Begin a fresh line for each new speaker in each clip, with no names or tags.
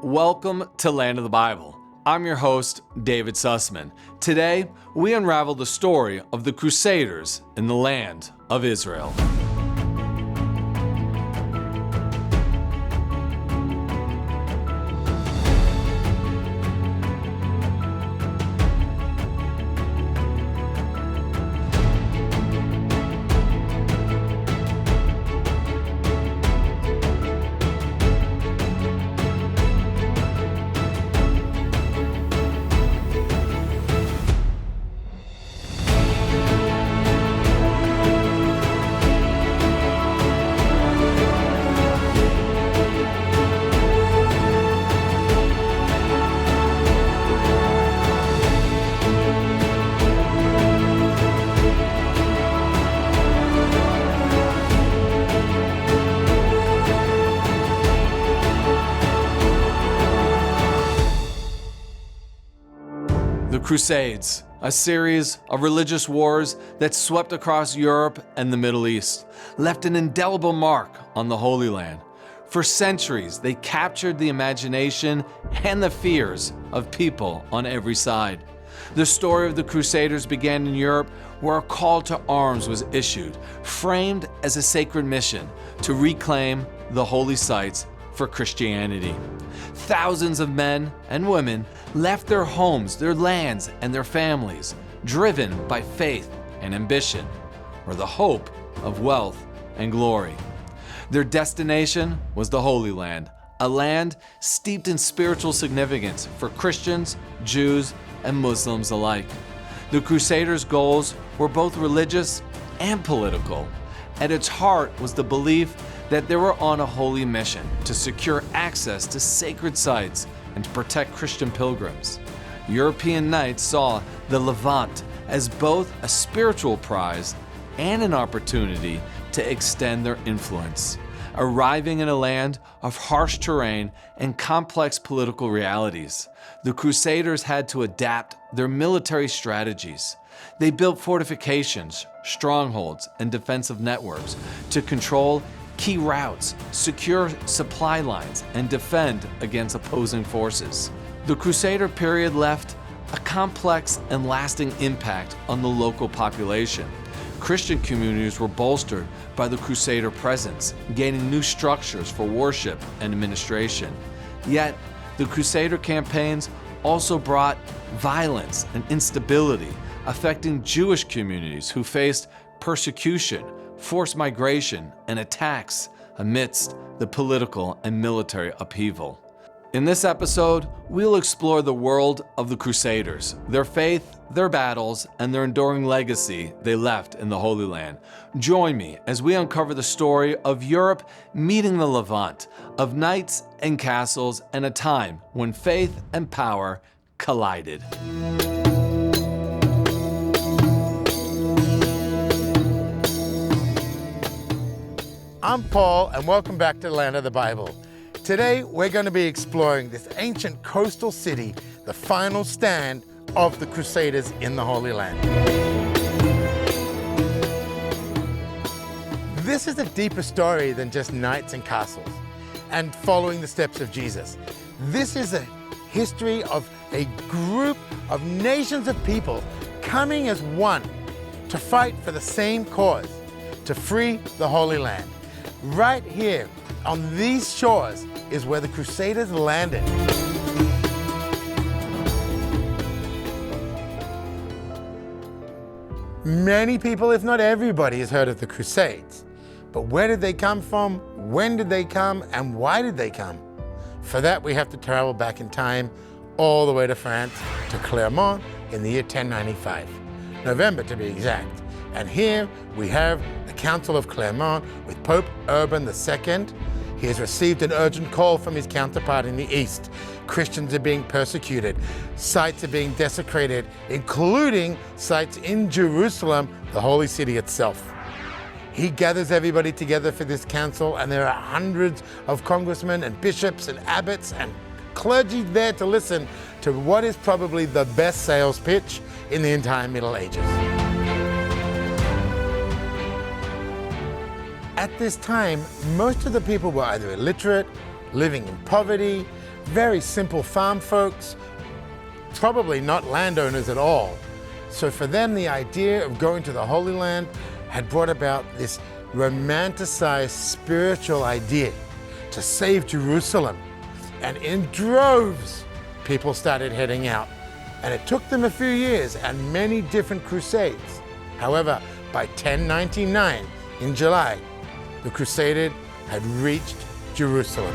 Welcome to Land of the Bible. I'm your host, David Sussman. Today, we unravel the story of the Crusaders in the land of Israel. The Crusades, a series of religious wars that swept across Europe and the Middle East, left an indelible mark on the Holy Land. For centuries, they captured the imagination and the fears of people on every side. The story of the Crusaders began in Europe, where a call to arms was issued, framed as a sacred mission to reclaim the holy sites for Christianity. Thousands of men and women left their homes, their lands, and their families, driven by faith and ambition, or the hope of wealth and glory. Their destination was the Holy Land, a land steeped in spiritual significance for Christians, Jews, and Muslims alike. The Crusaders' goals were both religious and political. At its heart was the belief that they were on a holy mission to secure access to sacred sites and to protect Christian pilgrims. European knights saw the Levant as both a spiritual prize and an opportunity to extend their influence. Arriving in a land of harsh terrain and complex political realities, the Crusaders had to adapt their military strategies. They built fortifications, strongholds, and defensive networks to control key routes, secure supply lines, and defend against opposing forces. The Crusader period left a complex and lasting impact on the local population. Christian communities were bolstered by the Crusader presence, gaining new structures for worship and administration. Yet, the Crusader campaigns also brought violence and instability, affecting Jewish communities who faced persecution, forced migration, and attacks amidst the political and military upheaval. In this episode, we'll explore the world of the Crusaders, their faith, their battles, and their enduring legacy they left in the Holy Land. Join me as we uncover the story of Europe meeting the Levant, of knights and castles, and a time when faith and power collided.
I'm Paul, and welcome back to the Land of the Bible. Today, we're going to be exploring this ancient coastal city, the final stand of the Crusaders in the Holy Land. This is a deeper story than just knights and castles and following the steps of Jesus. This is a history of a group of nations of people coming as one to fight for the same cause, to free the Holy Land. Right here on these shores is where the Crusaders landed. Many people, if not everybody, has heard of the Crusades. But where did they come from? When did they come? And why did they come? For that, we have to travel back in time all the way to France, to Clermont in the year 1095. November to be exact. And here we have the Council of Clermont with Pope Urban II. He has received an urgent call from his counterpart in the East. Christians are being persecuted. Sites are being desecrated, including sites in Jerusalem, the holy city itself. He gathers everybody together for this council, and there are hundreds of congressmen and bishops and abbots and clergy there to listen to what is probably the best sales pitch in the entire Middle Ages. At this time, most of the people were either illiterate, living in poverty, very simple farm folks, probably not landowners at all. So for them, the idea of going to the Holy Land had brought about this romanticized spiritual idea to save Jerusalem. And in droves, people started heading out. And it took them a few years and many different crusades. However, by 1099, in July, the Crusaders had reached Jerusalem.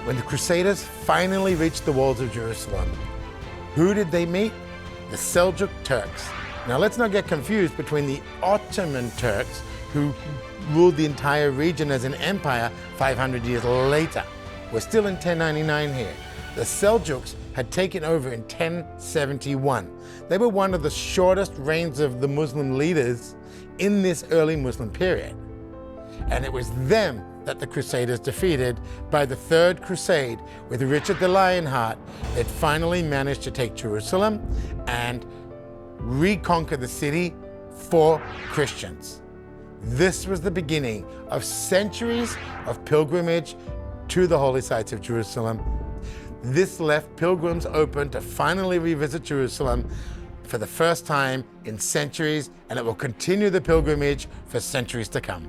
When the Crusaders finally reached the walls of Jerusalem, who did they meet? The Seljuk Turks. Now let's not get confused between the Ottoman Turks, who ruled the entire region as an empire 500 years later. We're still in 1099 here. The Seljuks had taken over in 1071. They were one of the shortest reigns of the Muslim leaders in this early Muslim period. And it was them that the Crusaders defeated by the Third Crusade. With Richard the Lionheart, it finally managed to take Jerusalem and reconquer the city for Christians. This was the beginning of centuries of pilgrimage to the holy sites of Jerusalem. This left pilgrims open to finally revisit Jerusalem for the first time in centuries, and it will continue the pilgrimage for centuries to come.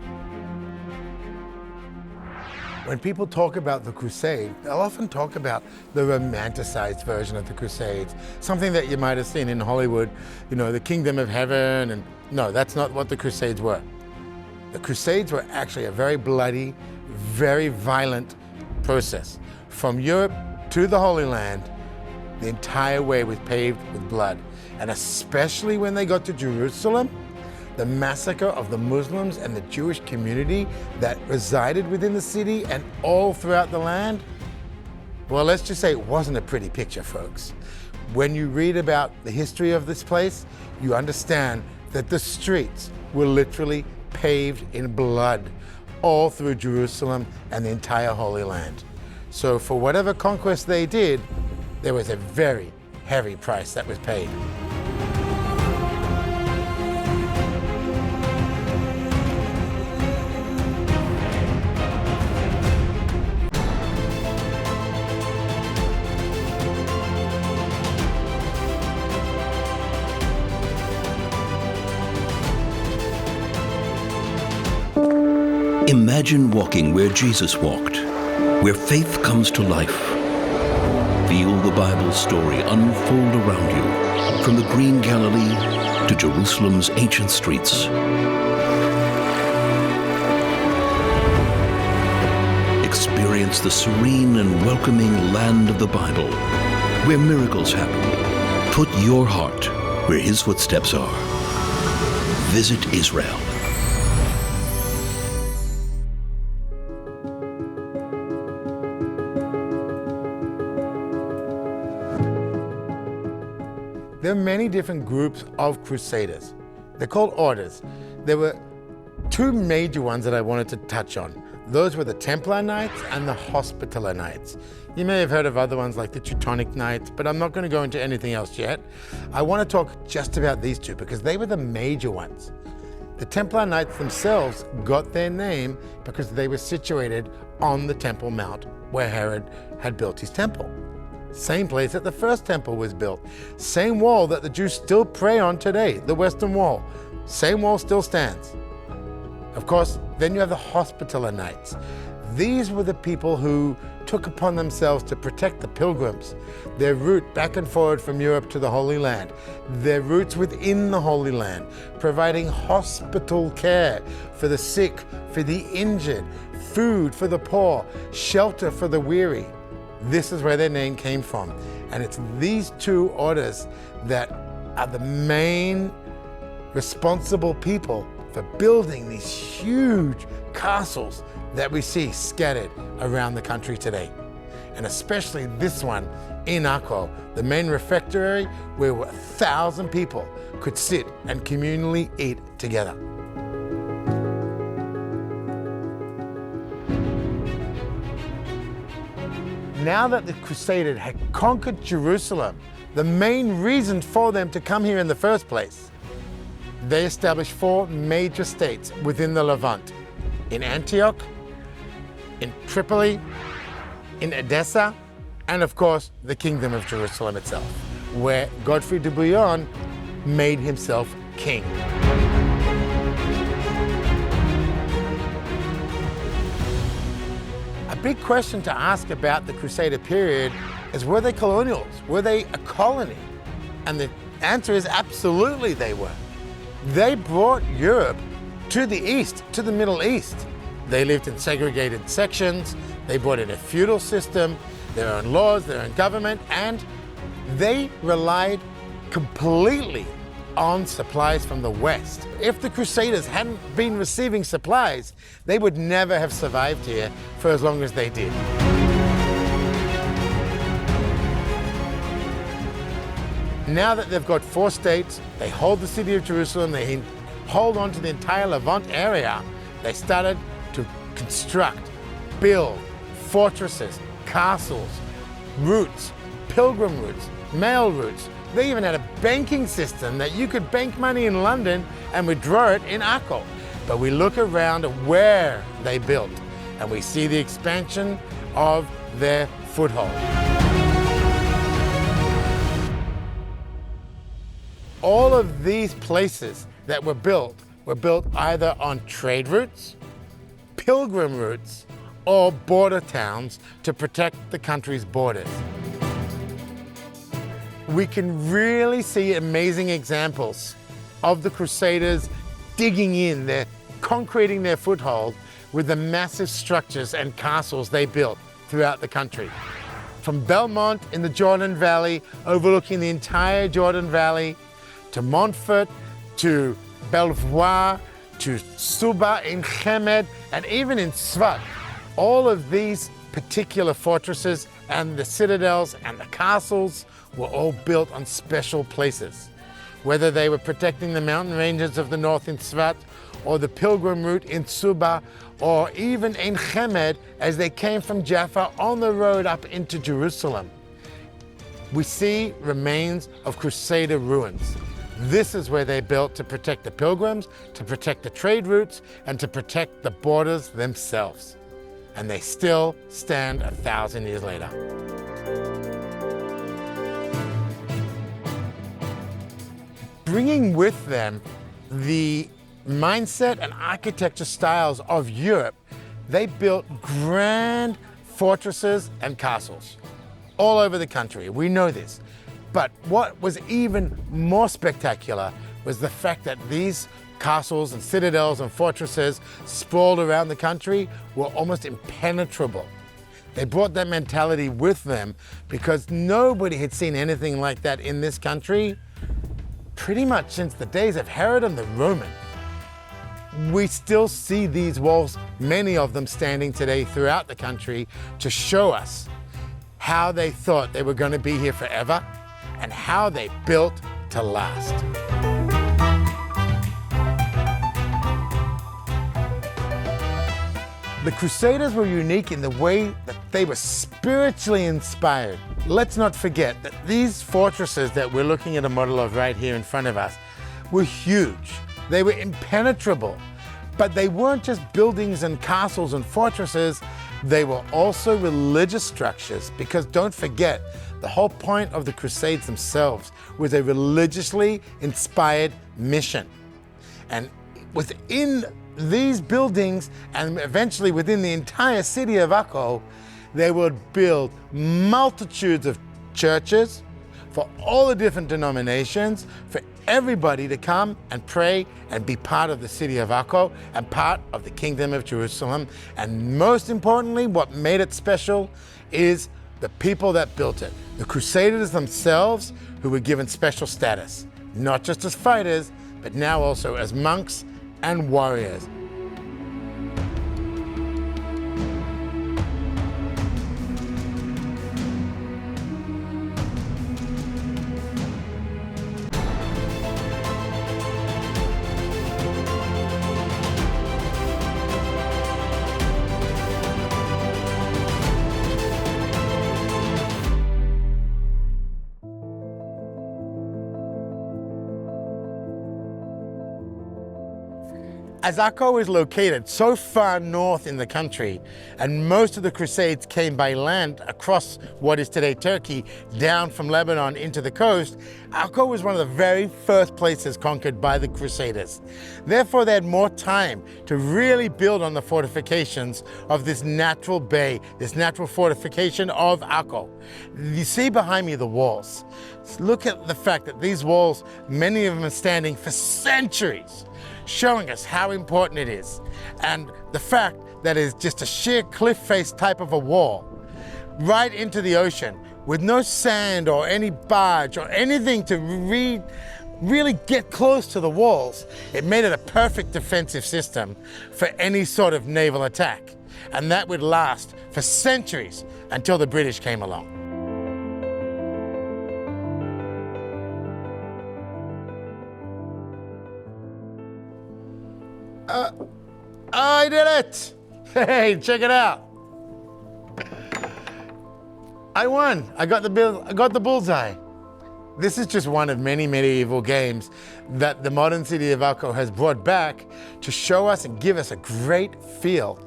When people talk about the Crusade, they'll often talk about the romanticized version of the Crusades, something that you might have seen in Hollywood, you know, the Kingdom of Heaven, and no, that's not what the Crusades were. The Crusades were actually a very bloody, very violent process. From Europe to the Holy Land, the entire way was paved with blood. And especially when they got to Jerusalem, the massacre of the Muslims and the Jewish community that resided within the city and all throughout the land, well, let's just say it wasn't a pretty picture, folks. When you read about the history of this place, you understand that the streets were literally paved in blood all through Jerusalem and the entire Holy Land. So for whatever conquest they did, there was a very heavy price that was paid.
Imagine walking where Jesus walked, where faith comes to life. Feel the Bible story unfold around you, from the green Galilee to Jerusalem's ancient streets. Experience the serene and welcoming land of the Bible, where miracles happen. Put your heart where His footsteps are. Visit Israel.
There are many different groups of Crusaders. They're called orders. There were two major ones that I wanted to touch on. Those were the Templar Knights and the Hospitaller Knights. You may have heard of other ones like the Teutonic Knights, but I'm not going to go into anything else yet. I want to talk just about these two because they were the major ones. The Templar Knights themselves got their name because they were situated on the Temple Mount where Herod had built his temple. Same place that the first temple was built. Same wall that the Jews still pray on today, the Western Wall. Same wall still stands. Of course, then you have the Hospitaller Knights. These were the people who took upon themselves to protect the pilgrims, their route back and forward from Europe to the Holy Land, their routes within the Holy Land, providing hospital care for the sick, for the injured, food for the poor, shelter for the weary. This is where their name came from. And it's these two orders that are the main responsible people for building these huge castles that we see scattered around the country today. And especially this one in Akko, the main refectory where 1,000 people could sit and communally eat together. Now that the Crusaders had conquered Jerusalem, the main reason for them to come here in the first place, they established 4 major states within the Levant: in Antioch, in Tripoli, in Edessa, and of course, the Kingdom of Jerusalem itself, where Godfrey de Bouillon made himself king. A big question to ask about the Crusader period is, were they colonials? Were they a colony? And the answer is absolutely they were. They brought Europe to the East, to the Middle East. They lived in segregated sections, they brought in a feudal system, their own laws, their own government, and they relied completely on supplies from the West. If the Crusaders hadn't been receiving supplies, they would never have survived here for as long as they did. Now that they've got 4 states, they hold the city of Jerusalem, they hold on to the entire Levant area, they started to construct, build fortresses, castles, routes, pilgrim routes, mail routes. They even had a banking system that you could bank money in London and withdraw it in Akko. But we look around at where they built and we see the expansion of their foothold. All of these places that were built either on trade routes, pilgrim routes, or border towns to protect the country's borders. We can really see amazing examples of the Crusaders digging in, they're concreting their foothold with the massive structures and castles they built throughout the country. From Belmont in the Jordan Valley, overlooking the entire Jordan Valley, to Montfort, to Belvoir, to Suba in Chemed, and even in Svat. All of these particular fortresses and the citadels and the castles were all built on special places. Whether they were protecting the mountain ranges of the north in Svat, or the pilgrim route in Suba, or even in Chemed as they came from Jaffa on the road up into Jerusalem. We see remains of Crusader ruins. This is where they built to protect the pilgrims, to protect the trade routes, and to protect the borders themselves. And they still stand 1,000 years later. Bringing with them the mindset and architecture styles of Europe, they built grand fortresses and castles all over the country. We know this. But what was even more spectacular was the fact that these castles and citadels and fortresses sprawled around the country were almost impenetrable. They brought that mentality with them because nobody had seen anything like that in this country pretty much since the days of Herod and the Roman. We still see these walls, many of them standing today throughout the country, to show us how they thought they were going to be here forever and how they built to last. The Crusaders were unique in the way that they were spiritually inspired. Let's not forget that these fortresses that we're looking at a model of right here in front of us were huge. They were impenetrable, but they weren't just buildings and castles and fortresses, they were also religious structures, because don't forget, the whole point of the Crusades themselves was a religiously inspired mission. And within these buildings, and eventually within the entire city of Akko, they would build multitudes of churches for all the different denominations, for everybody to come and pray and be part of the city of Akko and part of the Kingdom of Jerusalem. And most importantly, what made it special is the people that built it. The Crusaders themselves, who were given special status, not just as fighters, but now also as monks and warriors. As Akko is located so far north in the country, and most of the Crusades came by land across what is today Turkey, down from Lebanon into the coast, Akko was one of the very first places conquered by the Crusaders. Therefore, they had more time to really build on the fortifications of this natural bay, this natural fortification of Akko. You see behind me the walls. Look at the fact that these walls, many of them are standing for centuries, showing us how important it is. And the fact that it's just a sheer cliff face type of a wall, right into the ocean, with no sand or any barge or anything to really get close to the walls. It made it a perfect defensive system for any sort of naval attack. And that would last for centuries until the British came along. I did it! Hey, check it out. I won. I got the bullseye. This is just one of many medieval games that the modern city of Akko has brought back to show us and give us a great feel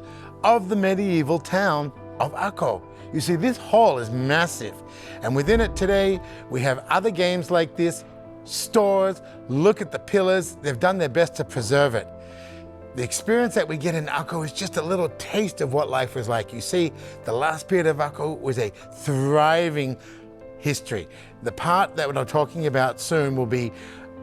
of the medieval town of Akko. You see, this hall is massive, and within it today, we have other games like this, stores. Look at the pillars. They've done their best to preserve it. The experience that we get in Akko is just a little taste of what life was like. You see, the last period of Akko was a thriving history. The part that I'm talking about soon will be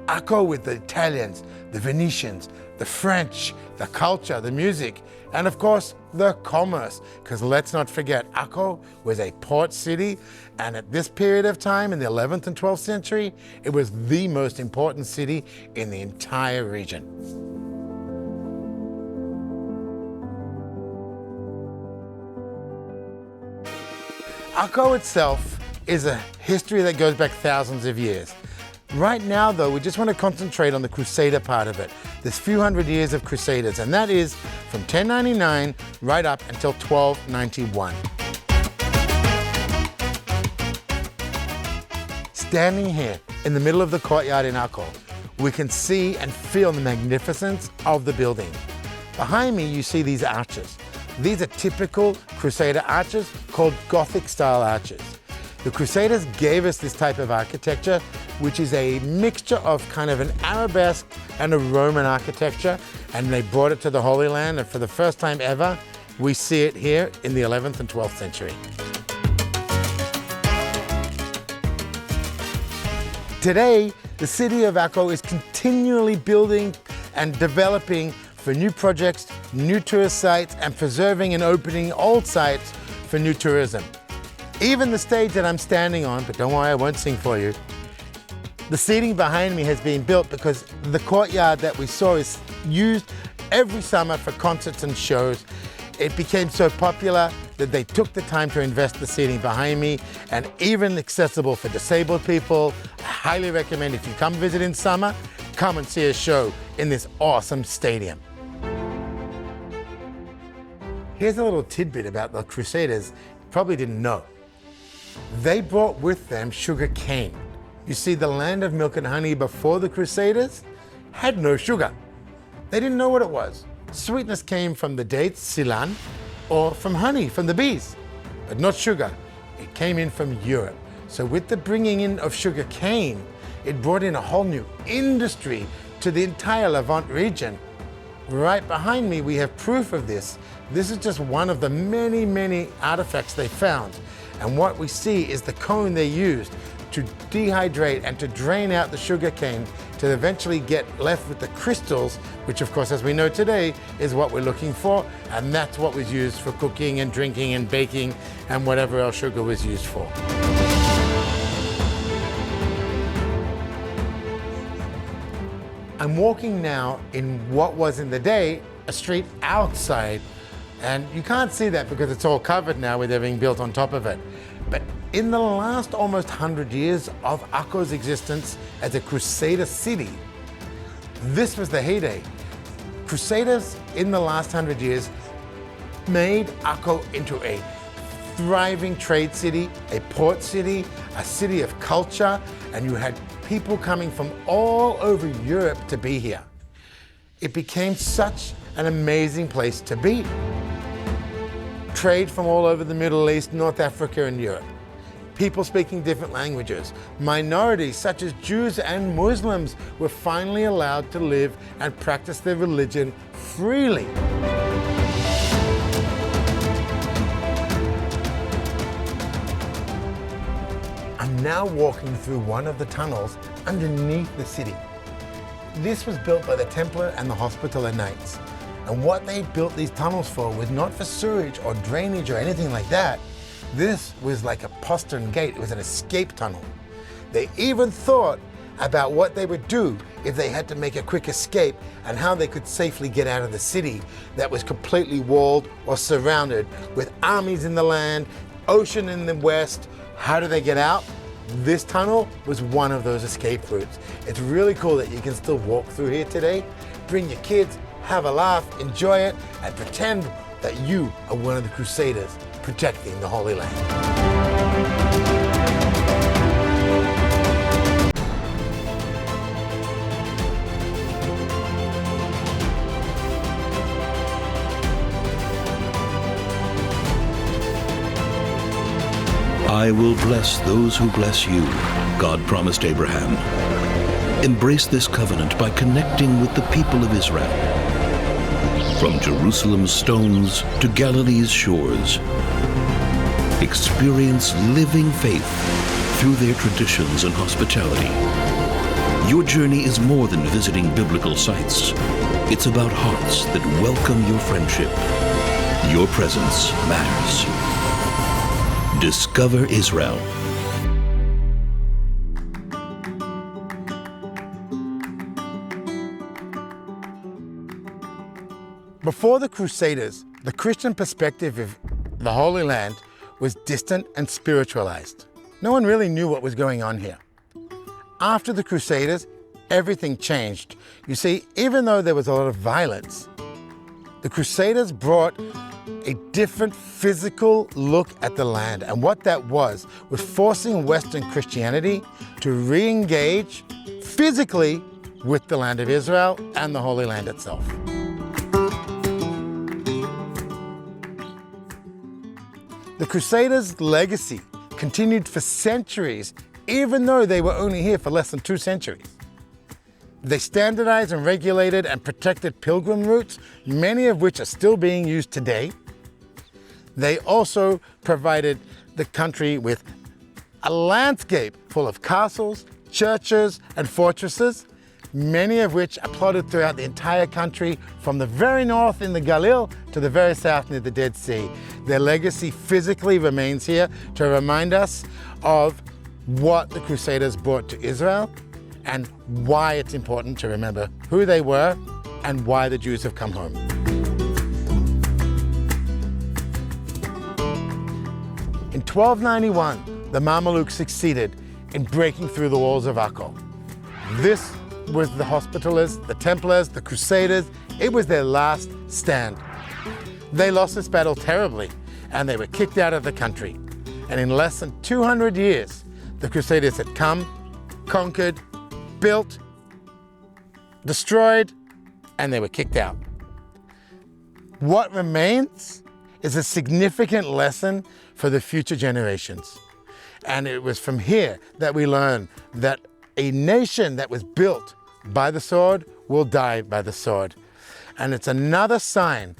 Akko with the Italians, the Venetians, the French, the culture, the music, and of course, the commerce. Because let's not forget, Akko was a port city, and at this period of time, in the 11th and 12th century, it was the most important city in the entire region. Akko itself is a history that goes back thousands of years. Right now, though, we just want to concentrate on the Crusader part of it. This few hundred years of Crusaders, and that is from 1099 right up until 1291. Standing here in the middle of the courtyard in Akko, we can see and feel the magnificence of the building. Behind me, you see these arches. These are typical Crusader arches called Gothic-style arches. The Crusaders gave us this type of architecture, which is a mixture of kind of an arabesque and a Roman architecture, and they brought it to the Holy Land, and for the first time ever, we see it here in the 11th and 12th century. Today, the city of Akko is continually building and developing for new projects, new tourist sites, and preserving and opening old sites for new tourism. Even the stage that I'm standing on, but don't worry, I won't sing for you. The seating behind me has been built because the courtyard that we saw is used every summer for concerts and shows. It became so popular that they took the time to invest the seating behind me, and even accessible for disabled people. I highly recommend, if you come visit in summer, come and see a show in this awesome stadium. Here's a little tidbit about the Crusaders you probably didn't know. They brought with them sugar cane. You see, the land of milk and honey before the Crusaders had no sugar. They didn't know what it was. Sweetness came from the dates, silan, or from honey, from the bees, but not sugar. It came in from Europe. So with the bringing in of sugar cane, it brought in a whole new industry to the entire Levant region. Right behind me, we have proof of this. This is just one of the many, many artifacts they found. And what we see is the cone they used to dehydrate and to drain out the sugar cane to eventually get left with the crystals, which of course, as we know today, is what we're looking for. And that's what was used for cooking and drinking and baking and whatever else sugar was used for. I'm walking now in what was in the day a street outside, and you can't see that because it's all covered now with everything built on top of it. But in the last almost 100 years of Akko's existence as a Crusader city, this was the heyday. Crusaders in the last 100 years made Akko into a thriving trade city, a port city, a city of culture, and you had people coming from all over Europe to be here. it became such an amazing place to be. Trade from all over the Middle East, North Africa, and Europe. People speaking different languages. Minorities such as Jews and Muslims were finally allowed to live and practice their religion freely. I'm now walking through one of the tunnels underneath the city. This was built by the Templar and the Hospitaller Knights. And what they built these tunnels for was not for sewage or drainage or anything like that. This was like a postern gate. It was an escape tunnel. They even thought about what they would do if they had to make a quick escape and how they could safely get out of the city that was completely walled or surrounded with armies in the land, ocean in the west. How do they get out? This tunnel was one of those escape routes. It's really cool that you can still walk through here today. Bring your kids, have a laugh, enjoy it, and pretend that you are one of the Crusaders protecting the Holy Land.
I will bless those who bless you, God promised Abraham. Embrace this covenant by connecting with the people of Israel. From Jerusalem's stones to Galilee's shores, experience living faith through their traditions and hospitality. Your journey is more than visiting biblical sites. It's about hearts that welcome your friendship. Your presence matters. Discover Israel.
Before the Crusaders, the Christian perspective of the Holy Land was distant and spiritualized. No one really knew what was going on here. After the Crusaders, everything changed. You see, even though there was a lot of violence, the Crusaders brought a different physical look at the land. And what that was forcing Western Christianity to re-engage physically with the land of Israel and the Holy Land itself. The Crusaders' legacy continued for centuries, even though they were only here for less than 2 centuries. They standardized and regulated and protected pilgrim routes, many of which are still being used today. They also provided the country with a landscape full of castles, churches, and fortresses, many of which are plotted throughout the entire country, from the very north in the Galil to the very south near the Dead Sea. Their legacy physically remains here to remind us of what the Crusaders brought to Israel and why it's important to remember who they were and why the Jews have come home. In 1291, the Mamelukes succeeded in breaking through the walls of Akko. This was the Hospitallers, the Templars, the Crusaders. It was their last stand. They lost this battle terribly, and they were kicked out of the country. And in less than 200 years, the Crusaders had come, conquered, built, destroyed, and they were kicked out. What remains is a significant lesson for the future generations. And it was from here that we learn that a nation that was built by the sword will die by the sword. And it's another sign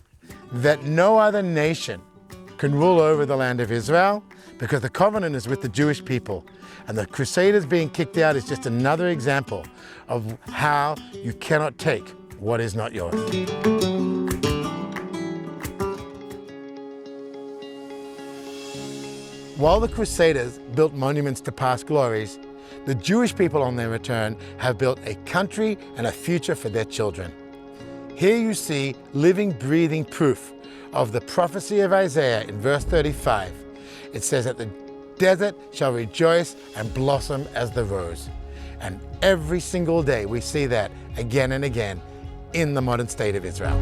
that no other nation can rule over the land of Israel, because the covenant is with the Jewish people. And the Crusaders being kicked out is just another example of how you cannot take what is not yours. While the Crusaders built monuments to past glories, the Jewish people on their return have built a country and a future for their children. Here you see living, breathing proof of the prophecy of Isaiah in verse 35. It says that the desert shall rejoice and blossom as the rose. And every single day we see that again and again in the modern state of Israel.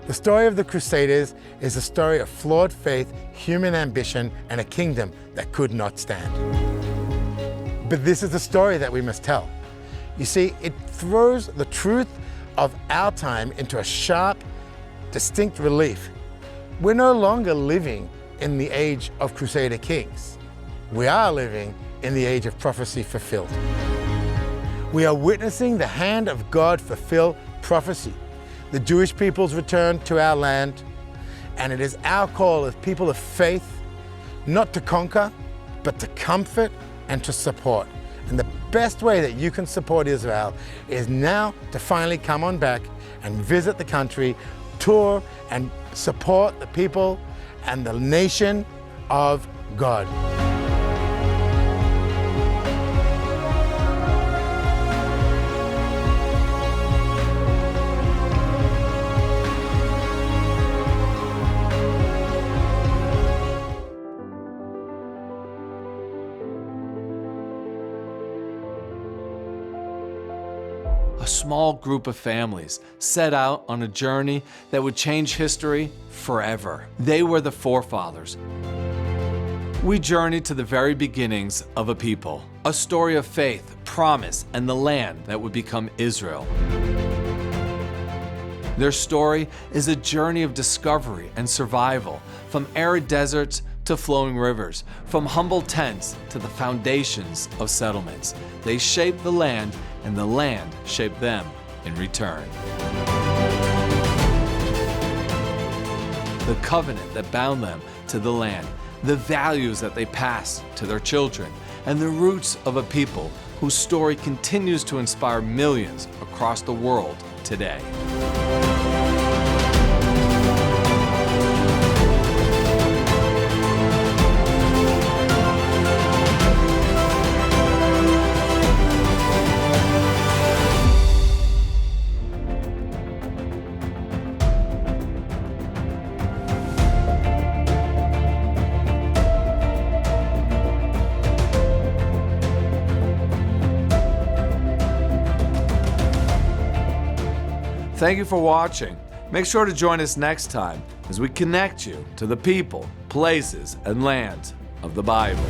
The story of the Crusaders is a story of flawed faith, human ambition, and a kingdom that could not stand. But this is the story that we must tell. You see, it throws the truth of our time into a sharp, distinct relief. We're no longer living in the age of Crusader kings. We are living in the age of prophecy fulfilled. We are witnessing the hand of God fulfill prophecy. The Jewish people's return to our land, and it is our call as people of faith not to conquer, but to comfort and to support. And the best way that you can support Israel is now to finally come on back and visit the country, tour and support the people and the nation of God.
A small group of families set out on a journey that would change history forever. They were the forefathers. We journeyed to the very beginnings of a people, a story of faith, promise, and the land that would become Israel. Their story is a journey of discovery and survival, from arid deserts to flowing rivers, from humble tents to the foundations of settlements. They shaped the land, and the land shaped them in return. The covenant that bound them to the land, the values that they passed to their children, and the roots of a people whose story continues to inspire millions across the world today. Thank you for watching. Make sure to join us next time as we connect you to the people, places, and lands of the Bible.